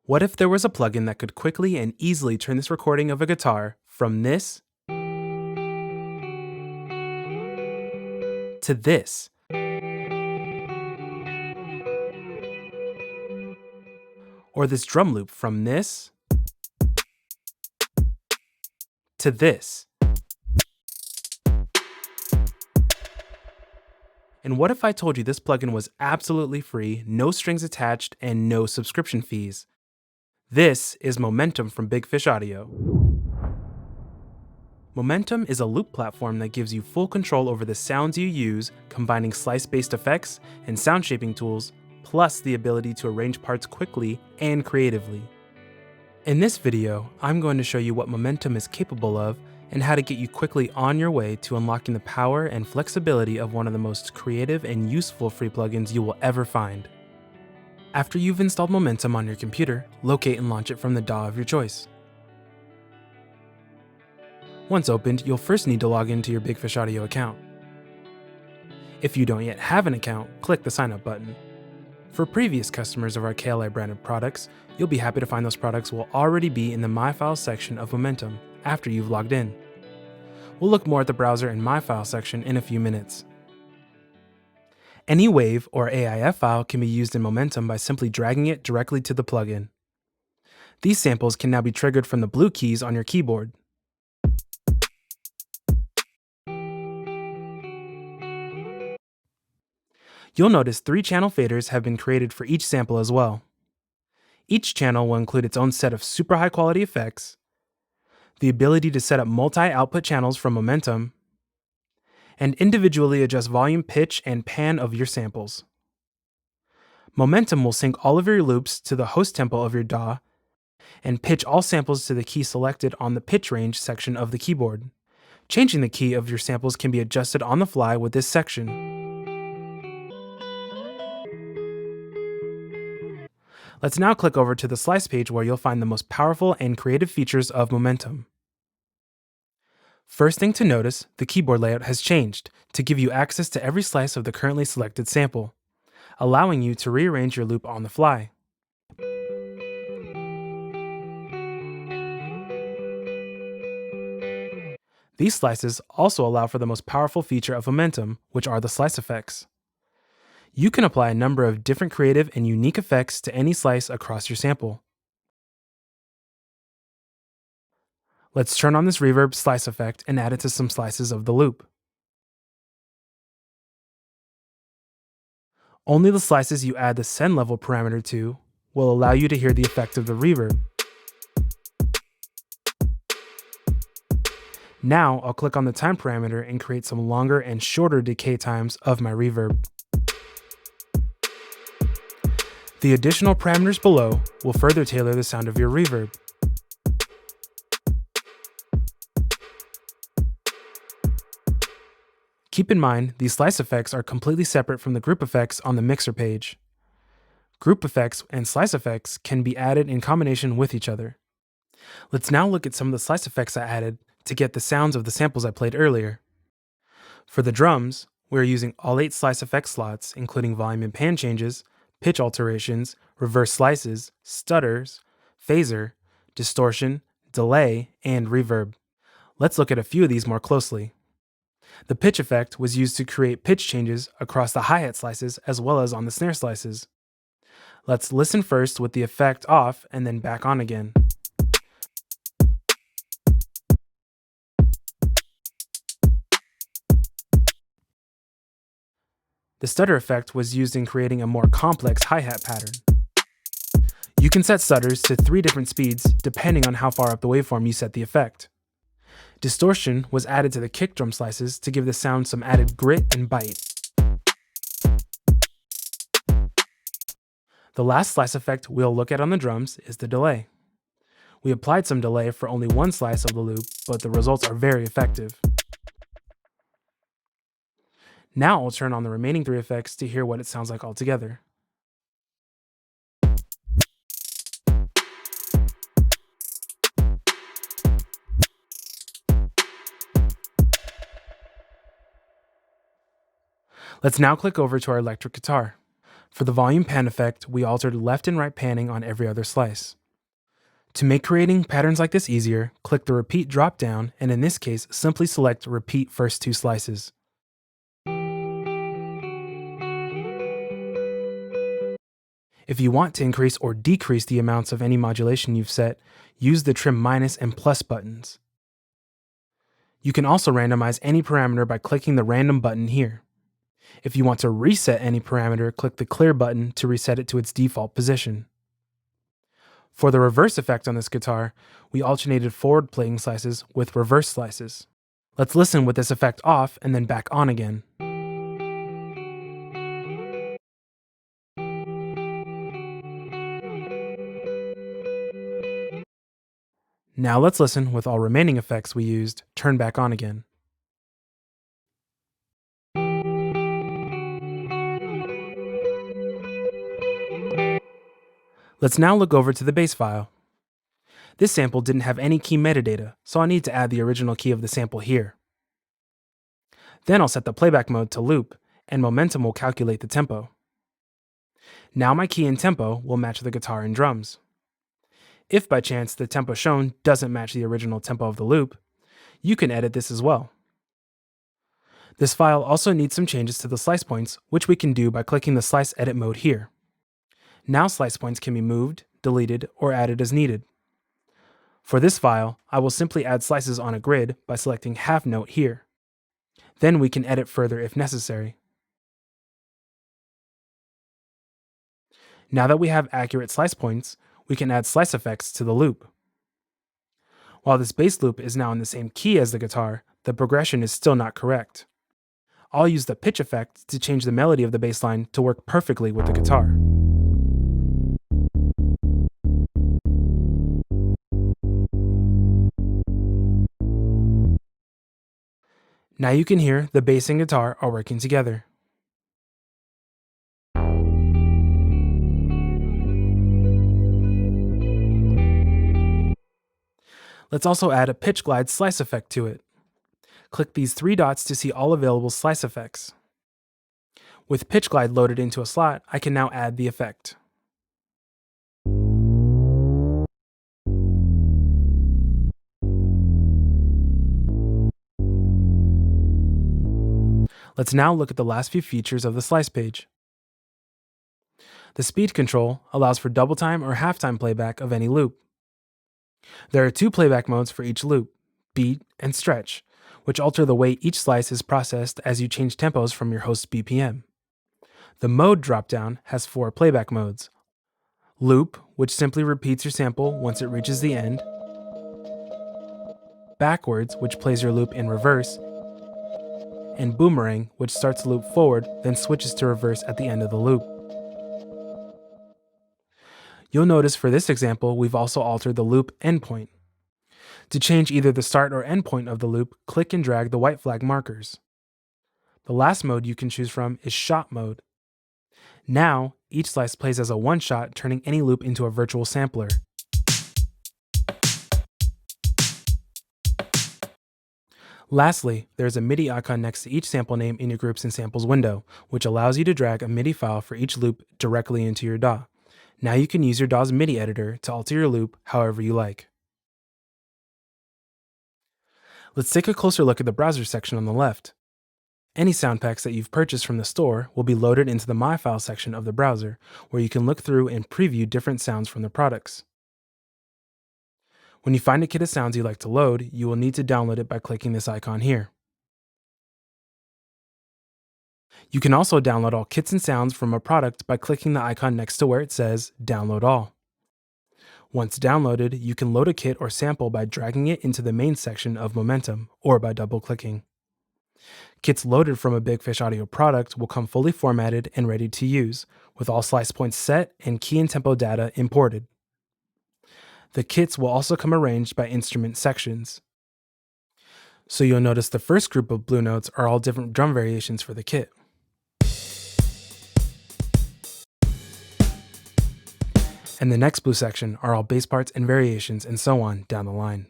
What if there was a plugin that could quickly and easily turn this recording of a guitar from this to this? Or this drum loop from this to this? And what if I told you this plugin was absolutely free, no strings attached, and no subscription fees? This is Momentum from Big Fish Audio. Momentum is a loop platform that gives you full control over the sounds you use, combining slice-based effects and sound shaping tools, plus the ability to arrange parts quickly and creatively. In this video, I'm going to show you what Momentum is capable of and how to get you quickly on your way to unlocking the power and flexibility of one of the most creative and useful free plugins you will ever find. After you've installed Momentum on your computer, locate and launch it from the DAW of your choice. Once opened, you'll first need to log into your Big Fish Audio account. If you don't yet have an account, click the Sign Up button. For previous customers of our KLI branded products, you'll be happy to find those products will already be in the My Files section of Momentum after you've logged in. We'll look more at the browser and My Files section in a few minutes. Any WAV or AIF file can be used in Momentum by simply dragging it directly to the plugin. These samples can now be triggered from the blue keys on your keyboard. You'll notice 3 channel faders have been created for each sample as well. Each channel will include its own set of super high quality effects, the ability to set up multi-output channels from Momentum, and individually adjust volume, pitch, and pan of your samples. Momentum will sync all of your loops to the host tempo of your DAW and pitch all samples to the key selected on the pitch range section of the keyboard. Changing the key of your samples can be adjusted on the fly with this section. Let's now click over to the slice page where you'll find the most powerful and creative features of Momentum. First thing to notice, the keyboard layout has changed to give you access to every slice of the currently selected sample, allowing you to rearrange your loop on the fly. These slices also allow for the most powerful feature of Momentum, which are the slice effects. You can apply a number of different creative and unique effects to any slice across your sample. Let's turn on this reverb slice effect and add it to some slices of the loop. Only the slices you add the send level parameter to will allow you to hear the effect of the reverb. Now I'll click on the time parameter and create some longer and shorter decay times of my reverb. The additional parameters below will further tailor the sound of your reverb. Keep in mind, these slice effects are completely separate from the group effects on the mixer page. Group effects and slice effects can be added in combination with each other. Let's now look at some of the slice effects I added to get the sounds of the samples I played earlier. For the drums, we're using all 8 slice effect slots, including volume and pan changes, pitch alterations, reverse slices, stutters, phaser, distortion, delay, and reverb. Let's look at a few of these more closely. The pitch effect was used to create pitch changes across the hi-hat slices as well as on the snare slices. Let's listen first with the effect off and then back on again. The stutter effect was used in creating a more complex hi-hat pattern. You can set stutters to 3 different speeds depending on how far up the waveform you set the effect. Distortion was added to the kick drum slices to give the sound some added grit and bite. The last slice effect we'll look at on the drums is the delay. We applied some delay for only one slice of the loop, but the results are very effective. Now I'll turn on the remaining 3 effects to hear what it sounds like altogether. Let's now click over to our electric guitar. For the volume pan effect, we altered left and right panning on every other slice. To make creating patterns like this easier, click the Repeat drop-down, and in this case, simply select Repeat first 2 slices. If you want to increase or decrease the amounts of any modulation you've set, use the Trim minus and plus buttons. You can also randomize any parameter by clicking the Random button here. If you want to reset any parameter, click the Clear button to reset it to its default position. For the reverse effect on this guitar, we alternated forward playing slices with reverse slices. Let's listen with this effect off and then back on again. Now let's listen with all remaining effects we used turned back on again. Let's now look over to the bass file. This sample didn't have any key metadata, so I'll need to add the original key of the sample here. Then I'll set the playback mode to loop, and momentum will calculate the tempo. Now my key and tempo will match the guitar and drums. If by chance the tempo shown doesn't match the original tempo of the loop, you can edit this as well. This file also needs some changes to the slice points, which we can do by clicking the Slice Edit mode here. Now slice points can be moved, deleted, or added as needed. For this file, I will simply add slices on a grid by selecting half note here. Then we can edit further if necessary. Now that we have accurate slice points, we can add slice effects to the loop. While this bass loop is now in the same key as the guitar, the progression is still not correct. I'll use the pitch effect to change the melody of the bass line to work perfectly with the guitar. Now you can hear the bass and guitar are working together. Let's also add a pitch glide slice effect to it. Click these 3 dots to see all available slice effects. With pitch glide loaded into a slot, I can now add the effect. Let's now look at the last few features of the slice page. The speed control allows for double time or halftime playback of any loop. There are 2 playback modes for each loop, beat and stretch, which alter the way each slice is processed as you change tempos from your host's BPM. The mode dropdown has 4 playback modes. Loop, which simply repeats your sample once it reaches the end. Backwards, which plays your loop in reverse. And boomerang, which starts the loop forward, then switches to reverse at the end of the loop. You'll notice for this example, we've also altered the loop endpoint. To change either the start or end point of the loop, click and drag the white flag markers. The last mode you can choose from is shot mode. Now, each slice plays as a one-shot, turning any loop into a virtual sampler. Lastly, there is a MIDI icon next to each sample name in your Groups and Samples window, which allows you to drag a MIDI file for each loop directly into your DAW. Now you can use your DAW's MIDI editor to alter your loop however you like. Let's take a closer look at the browser section on the left. Any sound packs that you've purchased from the store will be loaded into the My File section of the browser, where you can look through and preview different sounds from the products. When you find a kit of sounds you'd like to load, you will need to download it by clicking this icon here. You can also download all kits and sounds from a product by clicking the icon next to where it says Download All. Once downloaded, you can load a kit or sample by dragging it into the main section of Momentum, or by double-clicking. Kits loaded from a Big Fish Audio product will come fully formatted and ready to use, with all slice points set and key and tempo data imported. The kits will also come arranged by instrument sections. So you'll notice the first group of blue notes are all different drum variations for the kit. And the next blue section are all bass parts and variations and so on down the line.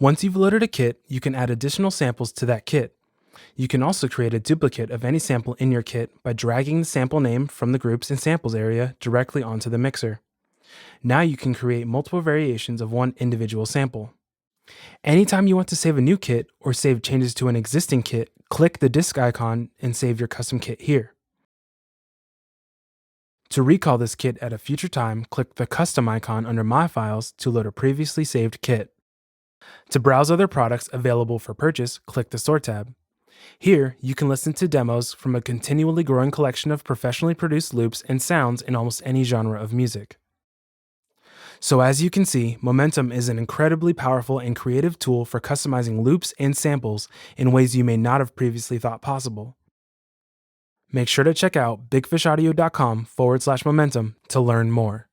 Once you've loaded a kit, you can add additional samples to that kit. You can also create a duplicate of any sample in your kit by dragging the sample name from the Groups and Samples area directly onto the mixer. Now you can create multiple variations of one individual sample. Anytime you want to save a new kit or save changes to an existing kit, click the disk icon and save your custom kit here. To recall this kit at a future time, click the custom icon under My Files to load a previously saved kit. To browse other products available for purchase, click the Sort tab. Here, you can listen to demos from a continually growing collection of professionally produced loops and sounds in almost any genre of music. So as you can see, Momentum is an incredibly powerful and creative tool for customizing loops and samples in ways you may not have previously thought possible. Make sure to check out bigfishaudio.com/momentum to learn more.